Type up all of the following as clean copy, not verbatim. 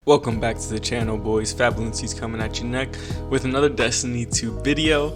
Welcome back to the channel, boys. Fabulency's coming at you next with another Destiny 2 video.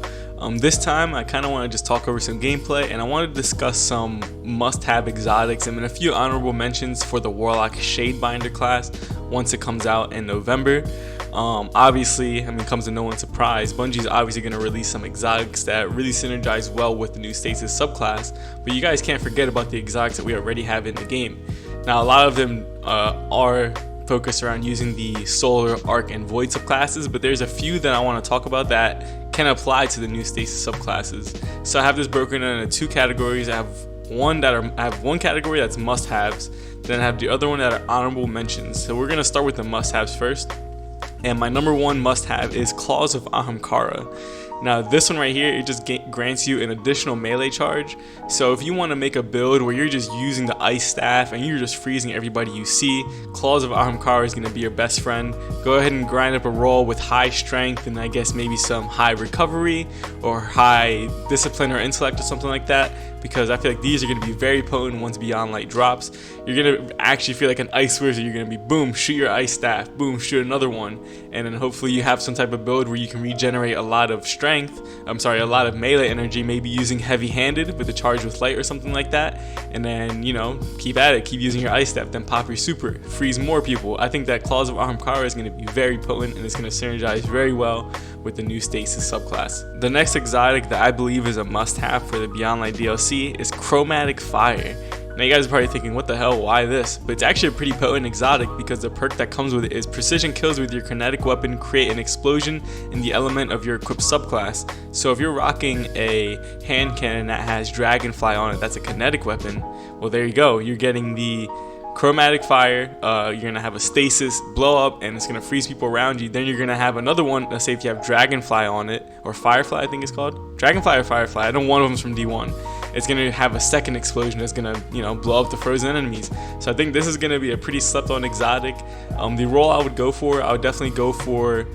This time I kind of want to just talk over some gameplay, and I want to discuss some must-have exotics and a few honorable mentions for the Warlock Shadebinder class once it comes out in November. Obviously, it comes to no one's surprise, Bungie's obviously going to release some exotics that really synergize well with the new Stasis subclass, but you guys can't forget about the exotics that we already have in the game. Now, a lot of them are focused around using the Solar, Arc, and Void subclasses, but there's a few that I want to talk about that can apply to the new Stasis subclasses. So I have this broken into two categories. I have one category that's must-haves, then I have the other one that are honorable mentions. So we're gonna start with the must-haves first, and my number one must-have is Claws of Ahamkara. Now this one right here, it just grants you an additional melee charge. So if you want to make a build where you're just using the ice staff and you're just freezing everybody you see, Claws of Ahamkara is going to be your best friend. Go ahead and grind up a roll with high strength and I guess maybe some high recovery or high discipline or intellect or something like that, because I feel like these are going to be very potent once Beyond Light drops. You're going to actually feel like an ice wizard. You're going to be boom, shoot your ice staff, boom, shoot another one, and then hopefully you have some type of build where you can regenerate a lot of a lot of melee energy, maybe using heavy-handed with a charge with light or something like that, and then, you know, keep at it, keep using your ice staff, then pop your super, freeze more people. I think that Claws of Ahamkara is going to be very potent and it's going to synergize very well with the new Stasis subclass. The next exotic that I believe is a must-have for the Beyond Light DLC is Chromatic Fire. Now you guys are probably thinking, what the hell, why this? But it's actually a pretty potent exotic because the perk that comes with it is precision kills with your kinetic weapon create an explosion in the element of your equipped subclass. So if you're rocking a hand cannon that has dragonfly on it, that's a kinetic weapon, well there you go, you're getting the Chromatic Fire. You're gonna have a Stasis blow up and it's gonna freeze people around you. Then you're gonna have another one, let's say if you have Dragonfly on it, or Firefly I think it's called, Dragonfly or Firefly, I know one of them's from D1. It's gonna have a second explosion that's gonna, you know, blow up the frozen enemies. So I think this is gonna be a pretty slept on exotic. The role I would definitely go for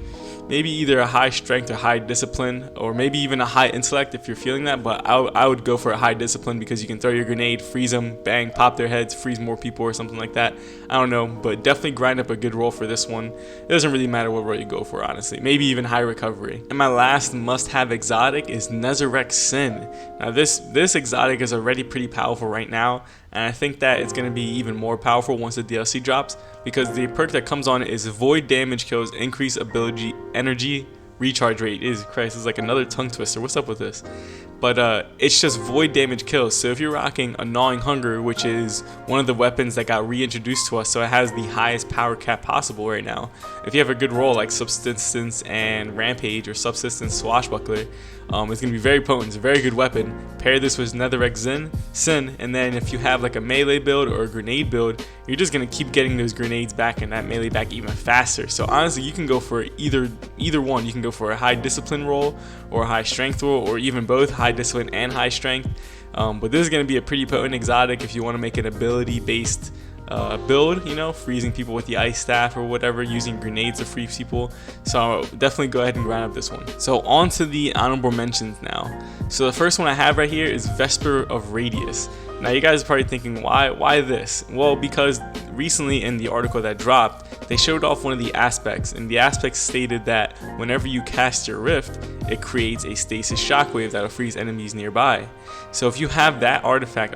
maybe either a high strength or high discipline, or maybe even a high intellect if you're feeling that, but I would go for a high discipline because you can throw your grenade, freeze them, bang, pop their heads, freeze more people or something like that. I don't know, but definitely grind up a good roll for this one. It doesn't really matter what roll you go for, honestly. Maybe even high recovery. And my last must-have exotic is Nezurek Sin. Now this exotic is already pretty powerful right now, and I think that it's going to be even more powerful once the DLC drops, because the perk that comes on it is Void Damage Kills Increase Ability Energy Recharge Rate. It's like another tongue twister. What's up with this? But it's just void damage kills. So if you're rocking a Gnawing Hunger, which is one of the weapons that got reintroduced to us, so it has the highest power cap possible right now. If you have a good roll like Subsistence and Rampage or Subsistence Swashbuckler, it's going to be very potent. It's a very good weapon. Pair this with Nezurek Sin, and then if you have like a melee build or a grenade build, you're just going to keep getting those grenades back and that melee back even faster. So honestly, you can go for either one. You can go for a high discipline roll or a high strength roll, or even both, high discipline and high strength. But this is going to be a pretty potent exotic if you want to make an ability based build, you know, freezing people with the ice staff or whatever, using grenades to freeze people. So definitely go ahead and grind up this one. So on to the honorable mentions now. So the first one I have right here is Vesper of Radius. Now you guys are probably thinking, why this? Well, because recently in the article that dropped, they showed off one of the aspects, and the aspect stated that whenever you cast your Rift, it creates a stasis shockwave that'll freeze enemies nearby. So if you have that artifact,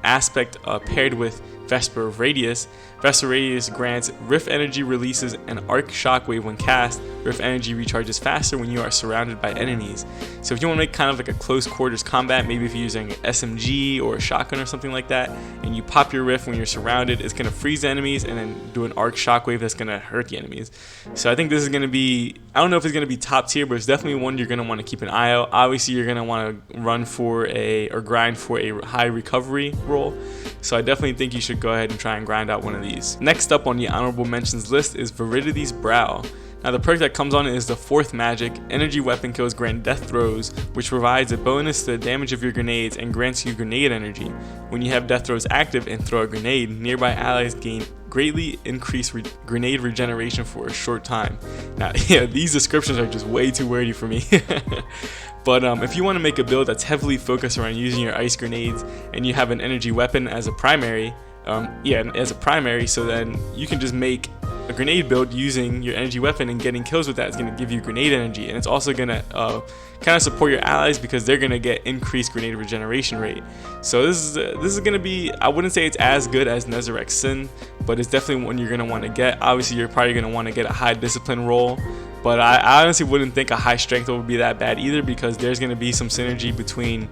aspect paired with Vesper of Radius, Vesper of Radius grants Rift Energy releases an arc shockwave when cast. Rift Energy recharges faster when you are surrounded by enemies. So if you want to make kind of like a close quarters combat, maybe if you're using an SMG or a shotgun or something like that, and you pop your Rift when you're surrounded, it's going to freeze the enemies and then do an arc shockwave that's going to hurt the enemies. So I think this is going to be, I don't know if it's going to be top tier, but it's definitely one you're going to want to keep an eye out. Obviously you're going to want to run for or grind for a high recovery roll. So I definitely think you should go ahead and try and grind out one of these. Next up on the honorable mentions list is Viridity's Brow. Now the perk that comes on it is the fourth magic. Energy weapon kills grant death throws, which provides a bonus to the damage of your grenades and grants you grenade energy. When you have death throws active and throw a grenade, nearby allies gain greatly increased grenade regeneration for a short time. Now yeah, these descriptions are just way too wordy for me. But if you want to make a build that's heavily focused around using your ice grenades and you have an energy weapon as a primary, so then you can just make a grenade build using your energy weapon and getting kills with that is going to give you grenade energy, and it's also going to kind of support your allies because they're going to get increased grenade regeneration rate. So this is going to be, I wouldn't say it's as good as Nezurek's Sin, but it's definitely one you're going to want to get. Obviously you're probably going to want to get a high discipline roll, but I honestly wouldn't think a high strength would be that bad either, because there's going to be some synergy between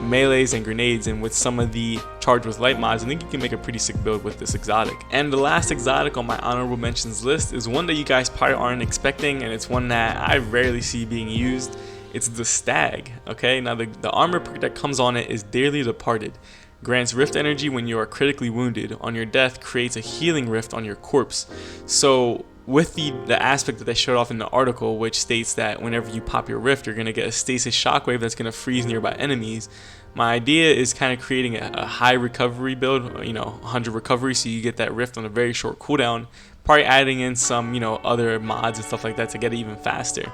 melees and grenades, and with some of the charged with light mods, I think you can make a pretty sick build with this exotic. And the last exotic on my honorable mentions list is one that you guys probably aren't expecting, and it's one that I rarely see being used. It's the Stag. Okay, now the armor perk that comes on it is Dearly Departed. Grants rift energy when you are critically wounded. On your death, creates a healing rift on your corpse. So with the aspect that they showed off in the article, which states that whenever you pop your rift, you're going to get a stasis shockwave that's going to freeze nearby enemies. My idea is kind of creating a high recovery build, you know, 100 recovery, so you get that rift on a very short cooldown. Probably adding in some, you know, other mods and stuff like that to get it even faster.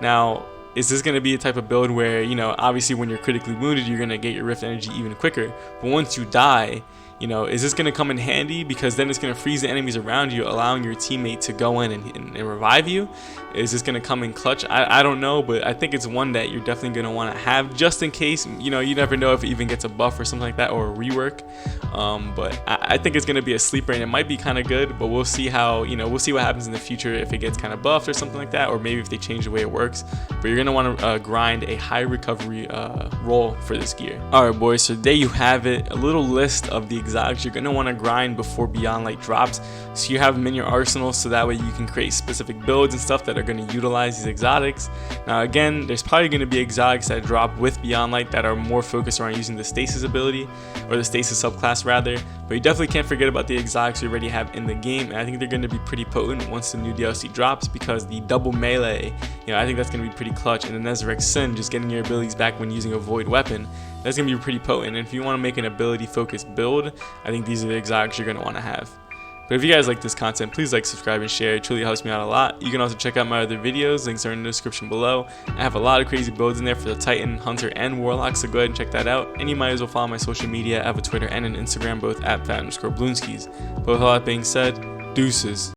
Now, is this going to be a type of build where, you know, obviously when you're critically wounded, you're going to get your rift energy even quicker, but once you die, you know, is this going to come in handy? Because then it's going to freeze the enemies around you, allowing your teammate to go in and revive you. Is this going to come in clutch? I don't know, but I think it's one that you're definitely going to want to have just in case. You know, you never know if it even gets a buff or something like that, or a rework. But I think it's going to be a sleeper, and it might be kind of good, but we'll see how, you know, we'll see what happens in the future if it gets kind of buffed or something like that, or maybe if they change the way it works. But you're going to want to grind a high recovery roll for this gear. Alright boys, so there you have it, a little list of the exotics you're going to want to grind before Beyond Light drops, so you have them in your arsenal, so that way you can create specific builds and stuff that are going to utilize these exotics. Now again, there's probably going to be exotics that drop with Beyond Light that are more focused around using the Stasis ability, or the Stasis subclass rather, but you definitely can't forget about the exotics you already have in the game, and I think they're going to be pretty potent once the new DLC drops, because the double melee, you know, I think that's going to be pretty clutch, and the Nezurek Sin, just getting your abilities back when using a void weapon, that's going to be pretty potent. And if you want to make an ability focused build, I think these are the exotics you're going to want to have. But if you guys like this content, please like, subscribe, and share. It truly helps me out a lot. You can also check out my other videos. Links are in the description below. I have a lot of crazy builds in there for the Titan, Hunter, and Warlock, so go ahead and check that out. And you might as well follow my social media. I have a Twitter and an Instagram, both at @fat_bloonskis. But with all that being said, deuces.